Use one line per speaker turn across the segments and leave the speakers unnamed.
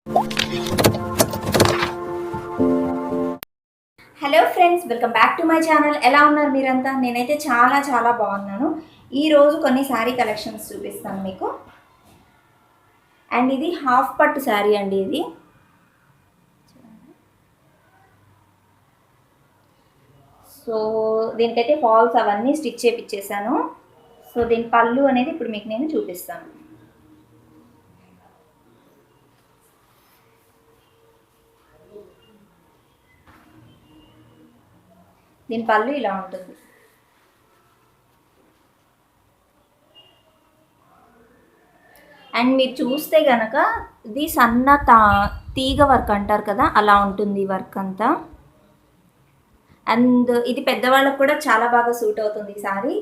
Hello friends, welcome back to my channel. ఎలా ఉన్నారు మీరంతా? నేనైతే చాలా చాలా బాగున్నాను. ఈరోజు కొన్ని శారీ కలెక్షన్స్ చూపిస్తాను మీకు. అండ్ ఇది హాఫ్ పట్టు శారీ అండి. ఇది సో దీనికైతే ఫాల్స్ అవన్నీ స్టిచ్ చేయించేసాను. సో దీని పళ్ళు అనేది ఇప్పుడు మీకు నేను చూపిస్తాను. దీని పళ్ళు ఇలా ఉంటుంది. అండ్ మీరు చూస్తే కనుక ఇది సన్న తీగ వర్క్ అంటారు కదా, అలా ఉంటుంది వర్క్ అంతా. అండ్ ఇది పెద్దవాళ్ళకు కూడా చాలా బాగా సూట్ అవుతుంది ఈ సారీ.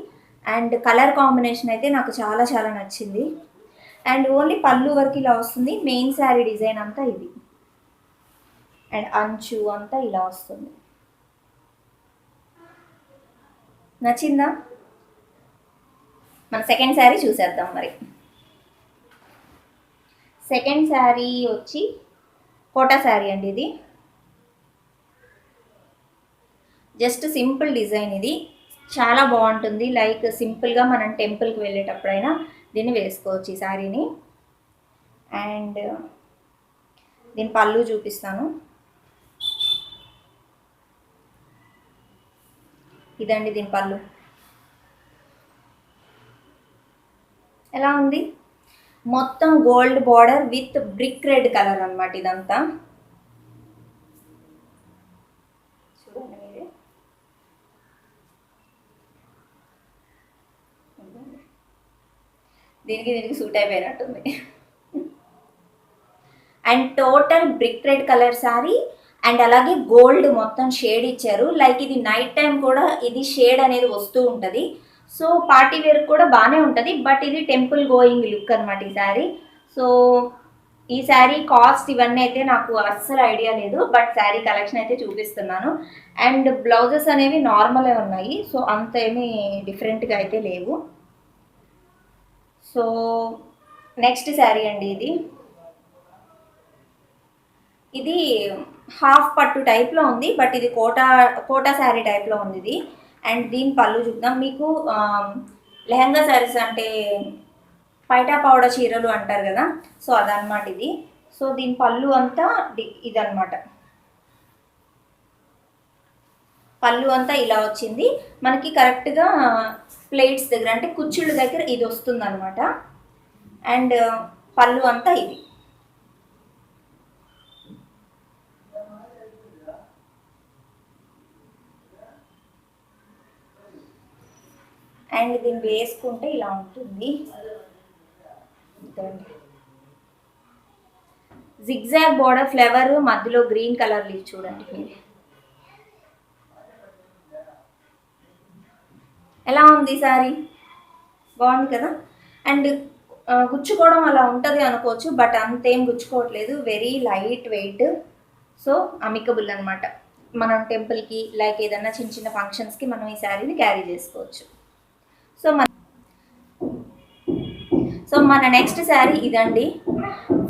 అండ్ కలర్ కాంబినేషన్ అయితే నాకు చాలా చాలా నచ్చింది. అండ్ ఓన్లీ పళ్ళు వరకు ఇలా వస్తుంది. మెయిన్ శారీ డిజైన్ అంతా ఇది. అండ్ అంచు అంతా ఇలా వస్తుంది. నచ్చిందా? మన సెకండ్ శారీ చూసేద్దాం మరి. సెకండ్ శారీ వచ్చి కోటా శారీ అండి. ఇది జస్ట్ సింపుల్ డిజైన్. ఇది చాలా బాగుంటుంది. లైక్ సింపుల్గా మనం టెంపుల్కి వెళ్ళేటప్పుడైనా దీన్ని వేసుకోవచ్చు ఈ శారీని. అండ్ దీని పళ్ళు చూపిస్తాను. ఇదండి దీని పళ్ళు. ఎలా ఉంది? మొత్తం gold border with brick red colour అన్నమాట ఇదంతా. చూడండి మీరే. దీనికి సూట్ అయిపోయినట్టుంది. And total brick red colour sari. And అలాగే గోల్డ్ మొత్తం షేడ్ ఇచ్చారు. లైక్ ఇది నైట్ టైం కూడా ఇది షేడ్ అనేది వస్తూ ఉంటుంది. సో పార్టీ వేర్ కూడా బాగానే ఉంటుంది. బట్ ఇది టెంపుల్ గోయింగ్ లుక్ అనమాట ఈ శారీ. సో ఈ శారీ కాస్ట్ ఇవన్నీ అయితే నాకు అస్సలు ఐడియా లేదు. బట్ శారీ కలెక్షన్ అయితే చూపిస్తున్నాను. అండ్ బ్లౌజెస్ అనేవి నార్మలే ఉన్నాయి. సో అంత ఏమీ డిఫరెంట్గా అయితే లేవు. సో నెక్స్ట్ శారీ అండి. ఇది హాఫ్ పట్టు టైప్లో ఉంది. బట్ ఇది కోటా శారీ టైప్లో ఉంది ఇది. అండ్ దీని పళ్ళు చూద్దాం. మీకు లెహంగా శారీస్ అంటే పైటా పౌడ చీరలు అంటారు కదా, సో అదనమాట ఇది. సో దీని పళ్ళు అంతా ఇదనమాట. పళ్ళు అంతా ఇలా వచ్చింది మనకి. కరెక్ట్గా ప్లేట్స్ దగ్గర అంటే కుచ్చుళ్ళ దగ్గర ఇది వస్తుంది అనమాట. అండ్ పళ్ళు అంతా ఇది. అండ్ దీన్ని వేసుకుంటే ఇలా ఉంటుంది. జిగ్జాగ్ బోర్డర్ ఫ్లవర్ మధ్యలో గ్రీన్ కలర్ లీవ్ చూడండి మీరు. ఎలా ఉంది సారీ? బాగుంది కదా. అండ్ గుచ్చుకోవడం అలా ఉంటుంది అనుకోవచ్చు, బట్ అంతేం గుచ్చుకోవట్లేదు. Very light weight. So amicable అనమాట. మనం టెంపుల్కి లైక్ ఏదన్నా చిన్న చిన్న ఫంక్షన్స్కి మనం ఈ శారీని క్యారీ చేసుకోవచ్చు. సో మన నెక్స్ట్ శారీ ఇదండి.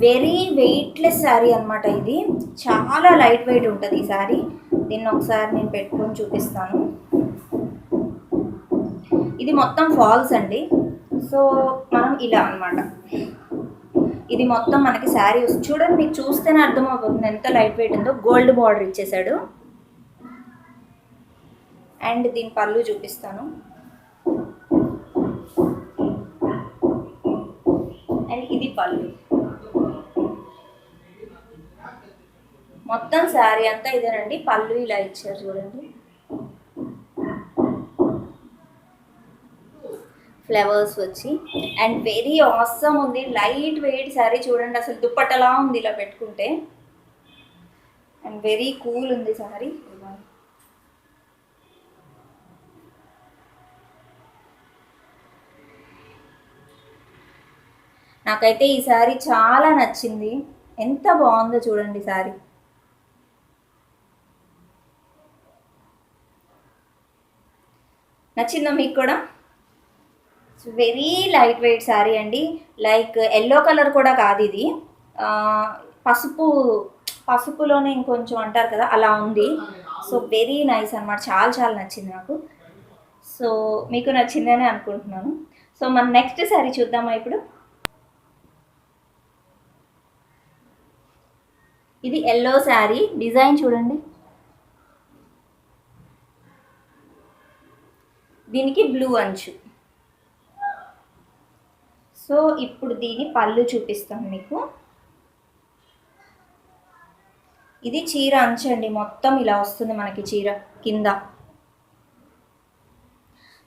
వెరీ వెయిట్లెస్ శారీ అనమాట. ఇది చాలా లైట్ వెయిట్ ఉంటుంది ఈ శారీ. దీన్ని ఒకసారి నేను పెట్టుకొని చూపిస్తాను. ఇది మొత్తం ఫాల్స్ అండి. సో మనం ఇలా అనమాట. ఇది మొత్తం మనకి శారీ చూడండి, మీకు చూస్తేనే అర్థమవుతుంది ఎంత లైట్ వెయిట్ ఉందో. గోల్డ్ బార్డర్ ఇచ్చేసాడు. అండ్ దీని పళ్ళు చూపిస్తాను. అండ్ ఇది పళ్ళు. మొత్తం శారీ అంతా ఇదేనండి. పళ్ళు ఇలా ఇచ్చారు చూడండి. ఫ్లవర్స్ వచ్చి. అండ్ వెరీ ఆసమ్ ఉంది. లైట్ వెయిట్ శారీ చూడండి. అసలు దుప్పట్టలా ఉంది ఇలా పెట్టుకుంటే. అండ్ వెరీ కూల్ ఉంది శారీ. నాకైతే ఈ శారీ చాలా నచ్చింది. ఎంత బాగుందో చూడండి శారీ. నచ్చిందా మీకు కూడా? వెరీ లైట్ వెయిట్ శారీ అండి. లైక్ ఎల్లో కలర్ కూడా కాదు ఇది. పసుపు పసుపులోనే ఇంకొంచెం అంటారు కదా అలా ఉంది. సో వెరీ నైస్ అనమాట, చాలా చాలా నచ్చింది నాకు. సో మీకు నచ్చిందని అనుకుంటున్నాను. సో మన నెక్స్ట్ శారీ చూద్దామా ఇప్పుడు. ఇది ఎల్లో శారీ, డిజైన్ చూడండి. దీనికి బ్లూ అంచు. సో ఇప్పుడు దీని పళ్ళు చూపిస్తాను మీకు. ఇది చీర అంచండి, మొత్తం ఇలా వస్తుంది మనకి చీర కింద.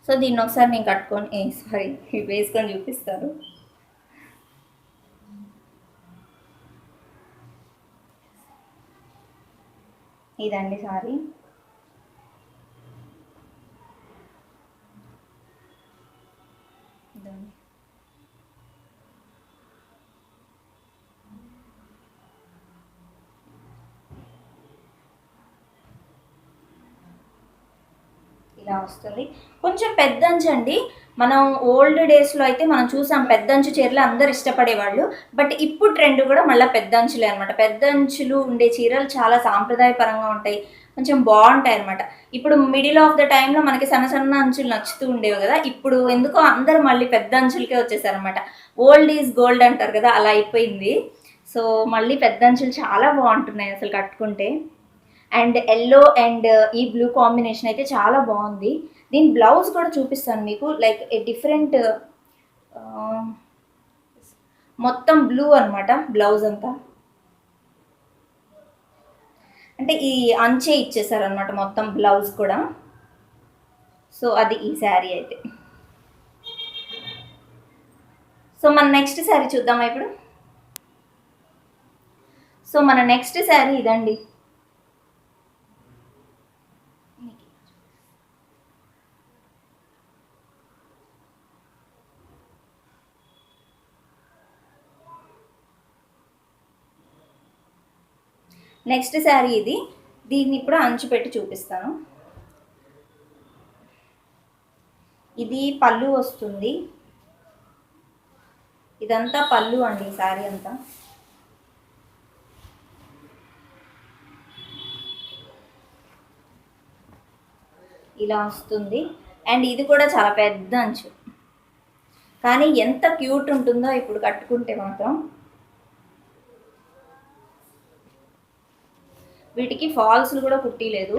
సో దీన్ని ఒకసారి నేను కట్టుకొని సారీ వేసుకొని చూపిస్తాను. ఇదండి సారీ. ఇదండి. ఇలా వస్తుంది, కొంచెం పెద్దంచండి. మనం ఓల్డ్ డేస్లో అయితే మనం చూసాం పెద్దంచు చీరలు అందరు ఇష్టపడేవాళ్ళు. బట్ ఇప్పుడు ట్రెండ్ కూడా మళ్ళీ పెద్దంచులే అనమాట. పెద్దంచులు ఉండే చీరలు చాలా సాంప్రదాయపరంగా ఉంటాయి, కొంచెం బాగుంటాయి అనమాట. ఇప్పుడు మిడిల్ ఆఫ్ ద టైంలో మనకి సన్న సన్న అంచులు నచ్చుతూ ఉండేవి కదా, ఇప్పుడు ఎందుకో అందరూ మళ్ళీ పెద్ద అంచులకే వచ్చేసారనమాట. ఓల్డ్ ఈజ్ గోల్డ్ అంటారు కదా, అలా అయిపోయింది. సో మళ్ళీ పెద్ద అంచులు చాలా బాగుంటున్నాయి అసలు కట్టుకుంటే. అండ్ ఎల్లో అండ్ ఈ బ్లూ కాంబినేషన్ అయితే చాలా బాగుంది. దీని బ్లౌజ్ కూడా చూపిస్తాను మీకు, లైక్ ఏ డిఫరెంట్, మొత్తం బ్లూ అనమాట బ్లౌజ్ అంతా. అంటే ఈ అంచే ఇచ్చేసారనమాట మొత్తం బ్లౌజ్ కూడా. సో అది ఈ శారీ అయితే. సో మన నెక్స్ట్ శారీ చూద్దామా ఇప్పుడు. సో మన నెక్స్ట్ శారీ ఇదండి. నెక్స్ట్ శారీ ఇది. దీన్ని ఇప్పుడు అంచు పెట్టి చూపిస్తాను. ఇది పళ్ళు వస్తుంది, ఇదంతా పళ్ళు అండి శారీ అంతా. ఇలా వస్తుంది. అండ్ ఇది కూడా చాలా పెద్ద అంచు, కానీ ఎంత క్యూట్ ఉంటుందో ఇప్పుడు కట్టుకుంటే మాత్రం. వీటికి ఫాల్స్లు కూడా కుట్టిలేదు.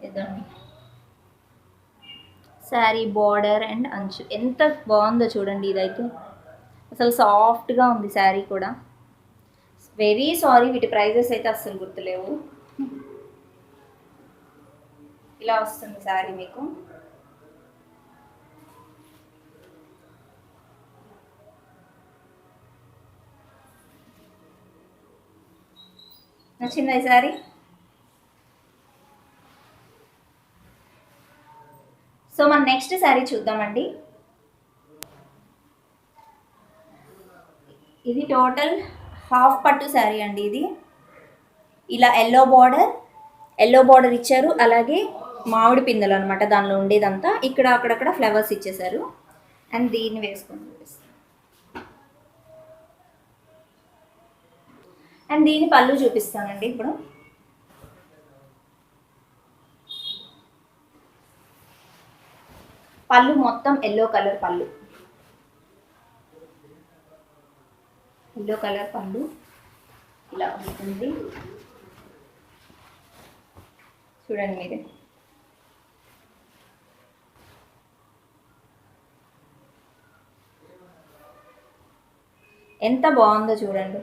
ఇదండి శారీ బార్డర్ అండ్ అంచు, ఎంత బాగుందో చూడండి. ఇదైతే అసలు సాఫ్ట్గా ఉంది శారీ కూడా. వెరీ సారీ, వీటి ప్రైజెస్ అయితే అస్సలు గుర్తులేవు. ఇలా వస్తుంది శారీ మీకు. నచ్చిందా ఈ శారీ? సో మన నెక్స్ట్ శారీ చూద్దామండి. ఇది టోటల్ హాఫ్ పట్టు శారీ అండి. ఇది ఇలా ఎల్లో బార్డర్ ఇచ్చారు, అలాగే మామిడి పిందెలు అనమాట దానిలో ఉండేదంతా. ఇక్కడ అక్కడక్కడ ఫ్లవర్స్ ఇచ్చేసారు. అండ్ దీన్ని వేసుకొని చూపిస్తాను. అండ్ దీని పళ్ళు చూపిస్తానండి ఇప్పుడు. పళ్ళు మొత్తం ఎల్లో కలర్ పళ్ళు, ఎల్లో కలర్ పళ్ళు ఇలా వస్తుంది. చూడండి మీరే, ఎంత బాగుందో చూడండి.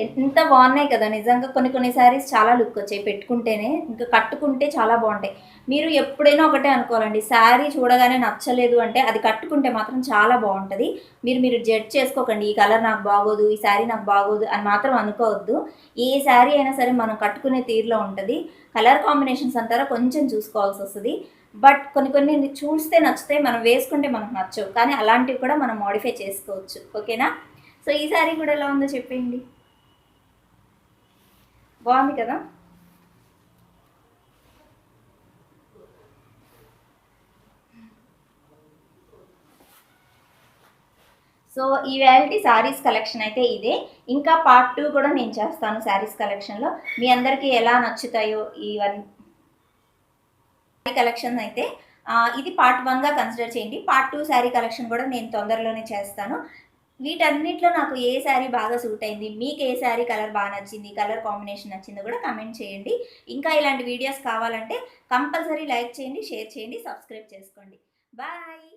ఎంత బాగున్నాయి కదా నిజంగా. కొన్ని శారీస్ చాలా లుక్ వచ్చాయి పెట్టుకుంటేనే, ఇంకా కట్టుకుంటే చాలా బాగుంటాయి. మీరు ఎప్పుడైనా ఒకటే అనుకోవాలండి, శారీ చూడగానే నచ్చలేదు అంటే అది కట్టుకుంటే మాత్రం చాలా బాగుంటుంది. మీరు జడ్జ్ చేసుకోకండి, ఈ కలర్ నాకు బాగోదు, ఈ శారీ నాకు బాగోదు అని మాత్రం అనుకోవద్దు. ఏ శారీ అయినా సరే మనం కట్టుకునే తీరులో ఉంటుంది. కలర్ కాంబినేషన్స్ అంటారా కొంచెం చూసుకోవాల్సి వస్తుంది. బట్ కొన్ని చూస్తే నచ్చుతాయి, మనం వేసుకుంటే మనకు నచ్చవు. కానీ అలాంటివి కూడా మనం మోడిఫై చేసుకోవచ్చు. ఓకేనా? సో ఈ శారీ కూడా ఎలా ఉందో చెప్పేయండి. బాగుంది కదా? సో ఈవేళటి శారీస్ కలెక్షన్ అయితే ఇదే. ఇంకా పార్ట్ 2 కూడా నేను చేస్తాను శారీస్ కలెక్షన్లో. మీ అందరికీ ఎలా నచ్చుతాయో ఇవన్నీ కలెక్షన్ అయితే ఇది పార్ట్ 1గా కన్సిడర్ చేయండి. పార్ట్ 2 శారీ కలెక్షన్ కూడా నేను తొందరలోనే చేస్తాను. వీటన్నిటిలో నాకు ఏ శారీ బాగా సూట్ అయింది, మీకు ఏ శారీ కలర్ బాగా నచ్చింది, కలర్ కాంబినేషన్ నచ్చిందో కూడా కమెంట్ చేయండి. ఇంకా ఇలాంటి వీడియోస్ కావాలంటే కంపల్సరీ లైక్ చేయండి, షేర్ చేయండి, సబ్స్క్రైబ్ చేసుకోండి. బాయ్.